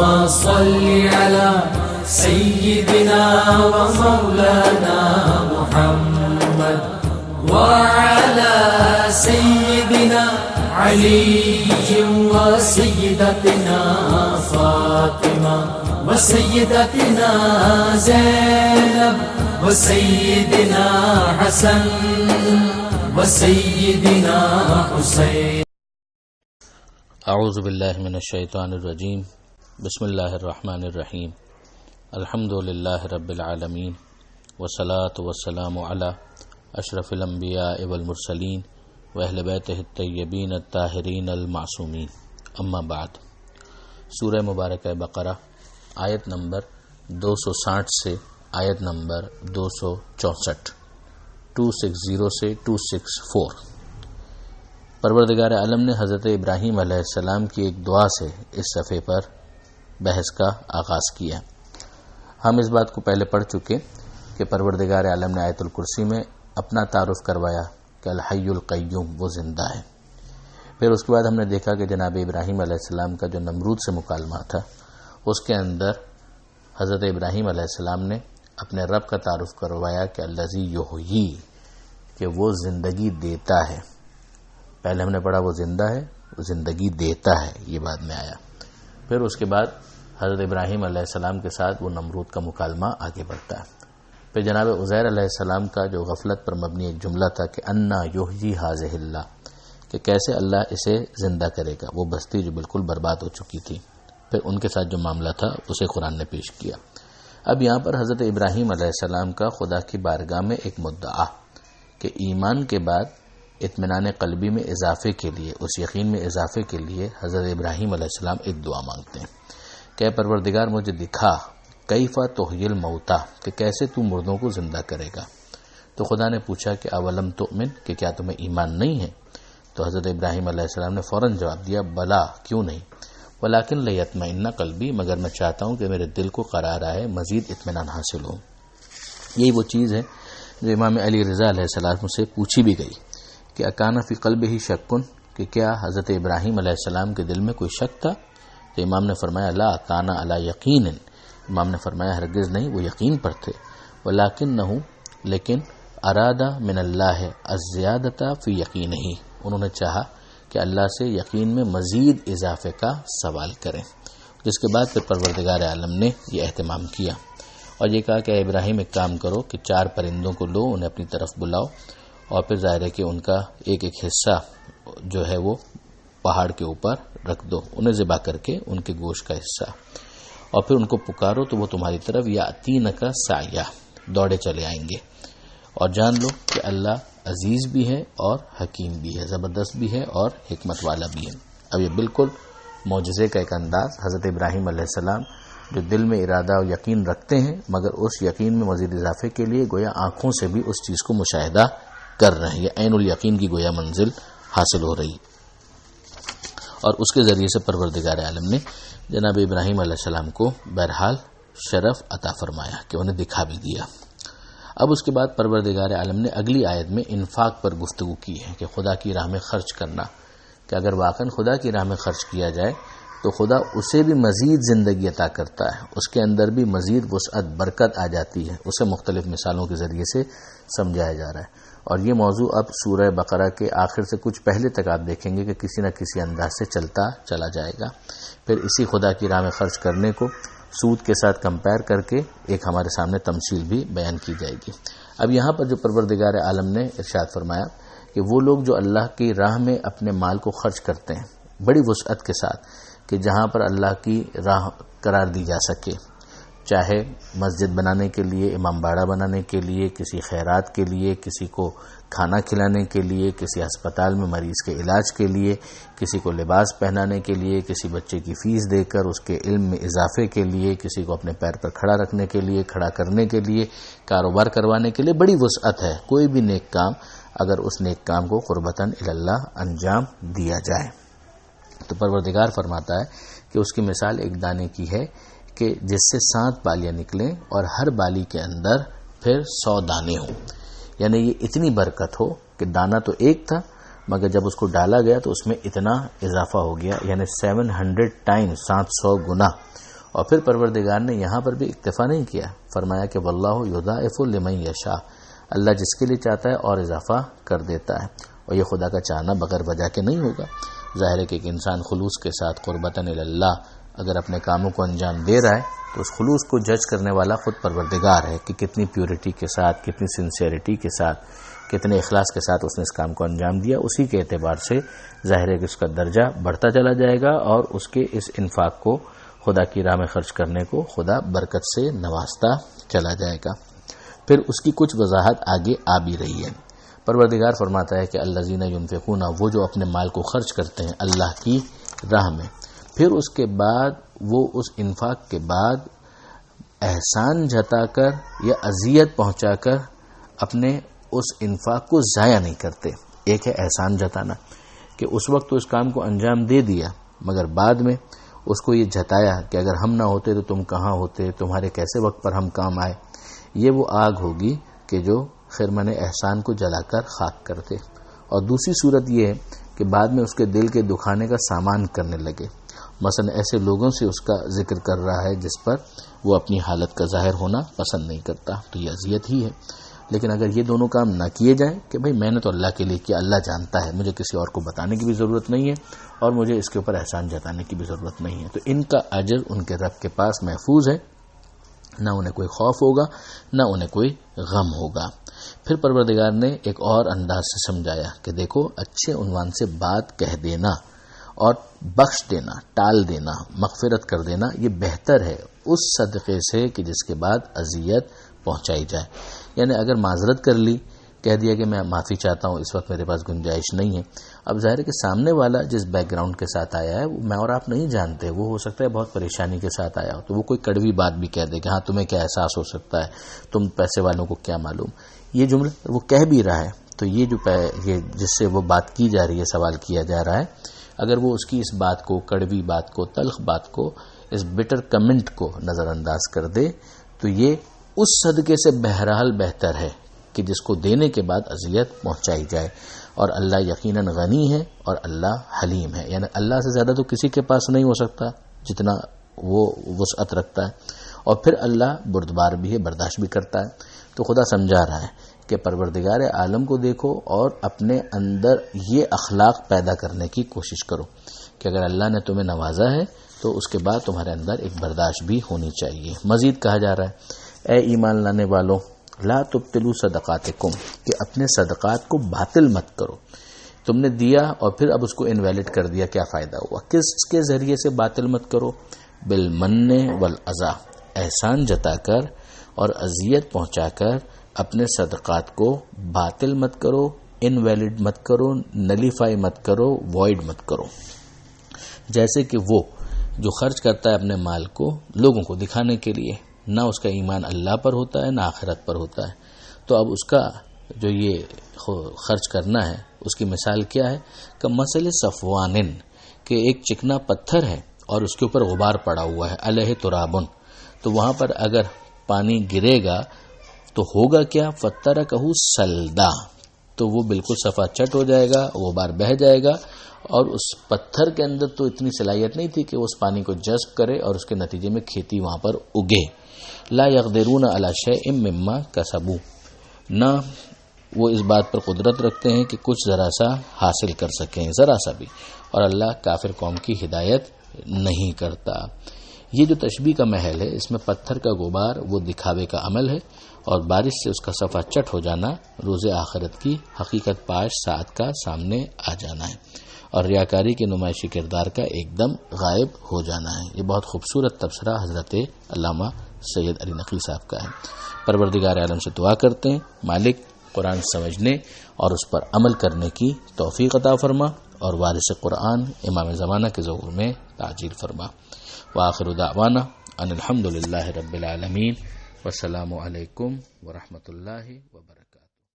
اللهم صل على سيدنا ومولانا محمد وعلى سيدنا علي وسيدتنا فاطمة وسيدتنا زينب وسيدنا حسن وسيدنا حسين. اعوذ باللہ من الشیطان الرجیم. بسم اللہ الرحمن الرحیم. الحمد للہ رب العالمین والصلاة والسلام علی اشرف الانبیاء والمرسلین واہل بیتہ الطیبین الطاہرین المعصومین. اما بعد. سورہ مبارکہ بقرہ آیت نمبر 260 سے آیت نمبر 264، 260 سے 264. پروردگار عالم نے حضرت ابراہیم علیہ السلام کی ایک دعا سے اس صفحے پر بحث کا آغاز کیا. ہم اس بات کو پہلے پڑھ چکے کہ پروردگار عالم نے آیت الکرسی میں اپنا تعارف کروایا کہ الحی القیوم، وہ زندہ ہے. پھر اس کے بعد ہم نے دیکھا کہ جناب ابراہیم علیہ السلام کا جو نمرود سے مکالمہ تھا، اس کے اندر حضرت ابراہیم علیہ السلام نے اپنے رب کا تعارف کروایا کہ الذی یحیی، کہ وہ زندگی دیتا ہے. پہلے ہم نے پڑھا وہ زندہ ہے، وہ زندگی دیتا ہے، یہ بعد میں آیا. پھر اس کے بعد حضرت ابراہیم علیہ السلام کے ساتھ وہ نمرود کا مکالمہ آگے بڑھتا ہے. پھر جناب عزیر علیہ السلام کا جو غفلت پر مبنی ایک جملہ تھا کہ انا یحیی ھذہ اللہ، کہ کیسے اللہ اسے زندہ کرے گا، وہ بستی جو بالکل برباد ہو چکی تھی. پھر ان کے ساتھ جو معاملہ تھا اسے قرآن نے پیش کیا. اب یہاں پر حضرت ابراہیم علیہ السلام کا خدا کی بارگاہ میں ایک مدعا کہ ایمان کے بعد اطمینان قلبی میں اضافے کے لیے، اس یقین میں اضافے کے لیے حضرت ابراہیم علیہ السلام ایک دعا مانگتے ہیں کہ اے پروردگار مجھے دکھا کیف تحیی الموتیٰ، کہ کیسے تو مردوں کو زندہ کرے گا. تو خدا نے پوچھا کہ اولم تؤمن، کہ کیا تمہیں ایمان نہیں ہے؟ تو حضرت ابراہیم علیہ السلام نے فوراً جواب دیا بلا، کیوں نہیں، ولکن لیطمئن قلبی، مگر میں چاہتا ہوں کہ میرے دل کو قرار آئے، مزید اطمینان حاصل ہو. یہی وہ چیز ہے جو امام علی رضا علیہ السلام سے پوچھی بھی گئی کہ اکان فی قلبہ شکن، کہ کیا حضرت ابراہیم علیہ السلام کے دل میں کوئی شک تھا؟ تو امام نے فرمایا لا کان علی یقین، امام نے فرمایا ہرگز نہیں، وہ یقین پر تھے. ولکنہ، لیکن ارادہ من اللہ الزیادۃ فی یقینہ، انہوں نے چاہا کہ اللہ سے یقین میں مزید اضافے کا سوال کریں. جس کے بعد پھر پروردگار عالم نے یہ اہتمام کیا اور یہ کہا کہ ابراہیم ایک کام کرو کہ 4 پرندوں کو لو، انہیں اپنی طرف بلاؤ، اور پھر ظاہر ہے کہ ان کا ایک ایک حصہ جو ہے وہ پہاڑ کے اوپر رکھ دو، انہیں ذبح کر کے ان کے گوشت کا حصہ، اور پھر ان کو پکارو تو وہ تمہاری طرف یاتینک سعیا، دوڑے چلے آئیں گے. اور جان لو کہ اللہ عزیز بھی ہے اور حکیم بھی ہے، زبردست بھی ہے اور حکمت والا بھی ہے. اب یہ بالکل معجزے کا ایک انداز، حضرت ابراہیم علیہ السلام جو دل میں ارادہ و یقین رکھتے ہیں مگر اس یقین میں مزید اضافے کے لیے گویا آنکھوں سے بھی اس چیز کو مشاہدہ کر رہے ہیں، یہ عین الیقین کی گویا منزل حاصل ہو رہی. اور اس کے ذریعے سے پروردگار عالم نے جناب ابراہیم علیہ السلام کو بہرحال شرف عطا فرمایا کہ انہیں دکھا بھی دیا. اب اس کے بعد پروردگار عالم نے اگلی آیت میں انفاق پر گفتگو کی ہے کہ خدا کی راہ میں خرچ کرنا، کہ اگر واقعا خدا کی راہ میں خرچ کیا جائے تو خدا اسے بھی مزید زندگی عطا کرتا ہے، اس کے اندر بھی مزید وسعت، برکت آ جاتی ہے. اسے مختلف مثالوں کے ذریعے سے سمجھایا جا رہا ہے. اور یہ موضوع اب سورہ بقرہ کے آخر سے کچھ پہلے تک آپ دیکھیں گے کہ کسی نہ کسی انداز سے چلتا چلا جائے گا. پھر اسی خدا کی راہ میں خرچ کرنے کو سود کے ساتھ کمپیئر کر کے ایک ہمارے سامنے تمثیل بھی بیان کی جائے گی. اب یہاں پر جو پروردگار عالم نے ارشاد فرمایا کہ وہ لوگ جو اللہ کی راہ میں اپنے مال کو خرچ کرتے ہیں بڑی وسعت کے ساتھ، کہ جہاں پر اللہ کی راہ قرار دی جا سکے، چاہے مسجد بنانے کے لیے، امام باڑہ بنانے کے لیے، کسی خیرات کے لیے، کسی کو کھانا کھلانے کے لیے، کسی ہسپتال میں مریض کے علاج کے لیے، کسی کو لباس پہنانے کے لیے، کسی بچے کی فیس دے کر اس کے علم میں اضافے کے لیے، کسی کو اپنے پیر پر کھڑا رکھنے کے لیے، کھڑا کرنے کے لیے، کاروبار کروانے کے لیے بڑی وسعت ہے. کوئی بھی نیک کام اگر اس نیک کام کو قربتاً اللہ انجام دیا جائے تو پروردگار فرماتا ہے کہ اس کی مثال ایک دانے کی ہے کہ جس سے 7 بالیاں نکلیں اور ہر بالی کے اندر پھر 100 دانے ہوں. یعنی یہ اتنی برکت ہو کہ دانہ تو ایک تھا مگر جب اس کو ڈالا گیا تو اس میں اتنا اضافہ ہو گیا، یعنی 700 ٹائم 700 گنا اور پھر پروردگار نے یہاں پر بھی اکتفا نہیں کیا، فرمایا کہ واللہ یضاعف لمن یشاء، اللہ جس کے لیے چاہتا ہے اور اضافہ کر دیتا ہے، اور یہ خدا کا چاہنا بغیر وجہ کے نہیں ہوگا۔ ظاہر ہے کہ ایک انسان خلوص کے ساتھ قربتاً اللہ اگر اپنے کاموں کو انجام دے رہا ہے تو اس خلوص کو جج کرنے والا خود پروردگار ہے کہ کتنی پیورٹی کے ساتھ، کتنی سنسیئرٹی کے ساتھ، کتنے اخلاص کے ساتھ اس نے اس کام کو انجام دیا۔ اسی کے اعتبار سے ظاہر ہے کہ اس کا درجہ بڑھتا چلا جائے گا اور اس کے اس انفاق کو، خدا کی راہ میں خرچ کرنے کو، خدا برکت سے نوازتا چلا جائے گا۔ پھر اس کی کچھ وضاحت آگے آ بھی رہی ہے۔ پروردگار فرماتا ہے کہ الذین ینفقون، وہ جو اپنے مال کو خرچ کرتے ہیں اللہ کی راہ میں، پھر اس کے بعد وہ اس انفاق کے بعد احسان جتا کر یا اذیت پہنچا کر اپنے اس انفاق کو ضائع نہیں کرتے۔ ایک ہے احسان جتانا کہ اس وقت تو اس کام کو انجام دے دیا مگر بعد میں اس کو یہ جتایا کہ اگر ہم نہ ہوتے تو تم کہاں ہوتے، تمہارے کیسے وقت پر ہم کام آئے۔ یہ وہ آگ ہوگی کہ جو خرمن احسان کو جلا کر خاک کرتے۔ اور دوسری صورت یہ ہے کہ بعد میں اس کے دل کے دکھانے کا سامان کرنے لگے، مثلا ایسے لوگوں سے اس کا ذکر کر رہا ہے جس پر وہ اپنی حالت کا ظاہر ہونا پسند نہیں کرتا، تو یہ اذیت ہی ہے۔ لیکن اگر یہ دونوں کام نہ کیے جائیں کہ بھئی میں نے تو اللہ کے لیے کیا، اللہ جانتا ہے، مجھے کسی اور کو بتانے کی بھی ضرورت نہیں ہے اور مجھے اس کے اوپر احسان جتانے کی بھی ضرورت نہیں ہے، تو ان کا اجر ان کے رب کے پاس محفوظ ہے، نہ انہیں کوئی خوف ہوگا نہ انہیں کوئی غم ہوگا۔ پھر پروردگار نے ایک اور انداز سے سمجھایا کہ دیکھو اچھے عنوان سے بات کہہ دینا اور بخش دینا، ٹال دینا، مغفرت کر دینا، یہ بہتر ہے اس صدقے سے کہ جس کے بعد اذیت پہنچائی جائے۔ یعنی اگر معذرت کر لی، کہہ دیا کہ میں معافی چاہتا ہوں، اس وقت میرے پاس گنجائش نہیں ہے، اب ظاہر ہے کہ سامنے والا جس بیک گراؤنڈ کے ساتھ آیا ہے وہ میں اور آپ نہیں جانتے، وہ ہو سکتا ہے بہت پریشانی کے ساتھ آیا ہو، تو وہ کوئی کڑوی بات بھی کہہ دے کہ ہاں تمہیں کیا احساس ہو سکتا ہے، تم پیسے والوں کو کیا معلوم، یہ جملہ وہ کہہ بھی رہا ہے، تو یہ جو یہ جس سے وہ بات کی جا رہی ہے، سوال کیا جا رہا ہے، اگر وہ اس کی اس بات کو، کڑوی بات کو، تلخ بات کو، اس بٹر کمنٹ کو نظر انداز کر دے تو یہ اس صدقے سے بہرحال بہتر ہے کہ جس کو دینے کے بعد اذیت پہنچائی جائے۔ اور اللہ یقیناً غنی ہے اور اللہ حلیم ہے، یعنی اللہ سے زیادہ تو کسی کے پاس نہیں ہو سکتا جتنا وہ وسعت رکھتا ہے، اور پھر اللہ بردبار بھی ہے، برداشت بھی کرتا ہے۔ تو خدا سمجھا رہا ہے کہ پروردگار عالم کو دیکھو اور اپنے اندر یہ اخلاق پیدا کرنے کی کوشش کرو کہ اگر اللہ نے تمہیں نوازا ہے تو اس کے بعد تمہارے اندر ایک برداشت بھی ہونی چاہیے۔ مزید کہا جا رہا ہے اے ایمان لانے والوں لا تبطلوا صدقاتکم، کہ اپنے صدقات کو باطل مت کرو۔ تم نے دیا اور پھر اب اس کو انویلڈ کر دیا، کیا فائدہ ہوا؟ کس کے ذریعے سے باطل مت کرو؟ بالمن والاذی، احسان جتا کر اور اذیت پہنچا کر اپنے صدقات کو باطل مت کرو، انویلڈ مت کرو، نلیفائی مت کرو، وائڈ مت کرو۔ جیسے کہ وہ جو خرچ کرتا ہے اپنے مال کو لوگوں کو دکھانے کے لیے، نہ اس کا ایمان اللہ پر ہوتا ہے نہ آخرت پر ہوتا ہے، تو اب اس کا جو یہ خرچ کرنا ہے اس کی مثال کیا ہے کہ مثل صفوان، کہ ایک چکنا پتھر ہے اور اس کے اوپر غبار پڑا ہوا ہے، علیہ ترابن، تو وہاں پر اگر پانی گرے گا تو ہوگا کیا؟ فترکہ سلدا، تو وہ بالکل صفا چٹ ہو جائے گا، غبار بہہ جائے گا، اور اس پتھر کے اندر تو اتنی صلاحیت نہیں تھی کہ وہ اس پانی کو جذب کرے اور اس کے نتیجے میں کھیتی وہاں پر اگے۔ لا یقدرون علی شیء مما کسبوا، نہ وہ اس بات پر قدرت رکھتے ہیں کہ کچھ ذرا سا حاصل کر سکیں، ذرا سا بھی، اور اللہ کافر قوم کی ہدایت نہیں کرتا۔ یہ جو تشبیہ کا محل ہے اس میں پتھر کا غبار وہ دکھاوے کا عمل ہے، اور بارش سے اس کا صفا چٹ ہو جانا روز آخرت کی حقیقت پاش ساتھ کا سامنے آ جانا ہے، اور ریاکاری کے نمائشی کردار کا ایک دم غائب ہو جانا ہے۔ یہ بہت خوبصورت تبصرہ حضرت علامہ سید علی نقوی صاحب کا ہے۔ پروردگار عالم سے دعا کرتے ہیں مالک قرآن سمجھنے اور اس پر عمل کرنے کی توفیق عطا فرما، اور وارث قرآن امام زمانہ کے ظہور میں تعجیل فرما۔ وآخر دعوانا ان الحمد للہ رب العالمین، والسلام علیکم ورحمۃ اللہ وبرکاتہ۔